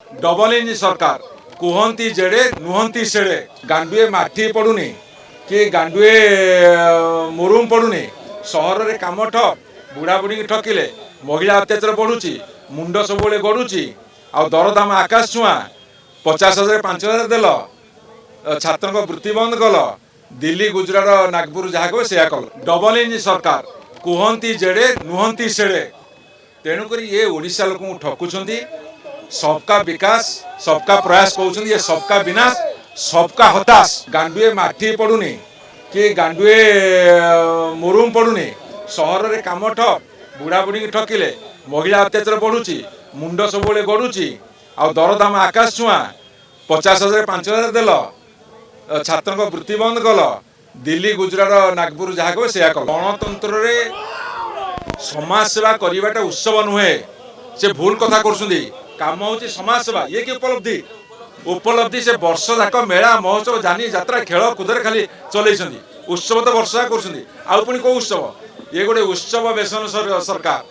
Double engine सरकार कहती जेड़े नुहंती सेड़े गांडुए माठी पड़ुनी कि गांडुए मुरुम पड़ुनी सहर में कम ठप बुढ़ा बुढ़ी ठकिले महिला अत्याचार बढ़ुची मुंड सब गड़ुची आ दरदाम आकाश छुआ 50,000 5,000 देल छात्र वृत्ति बंद कल दिल्ली गुजरात नागपुर जहाँ कह से कल डबल इंजिन सरकार कहती जेड़े नुहंती सेड़े तेणुक ये ओडिशा लोक ठकुंट सबका विकास सबका प्रयास कहते ये सबका विनाश सबका हताश गांडुए माठी पड़ुनी कि गांडुए मुरुम पड़ुनी सहर में कम ठप बुढ़ा बुढ़ी ठकिले महिला अत्याचार बढ़ुची मुंड सब गड़ुची आ दरदाम आकाश छुआ 50,000 5,000 देल छात्र वृत्ति बंद कल दिल्ली गुजरात नागपुर जहाँ कह से कल गणतंत्र समाज सेवा करवाटा उत्सव नुहे से भूल कथा कर काम हूँ समाज सेवा ये कि उपलब्धि उपलब्धि से वर्ष जाक मेला महोत्सव जानी यात्रा खेल कूदे खाली चल उत्सव तो वर्ष जाक कर पुणी कौ उत्सव ये गोटे उत्सव व्यसन सरकार।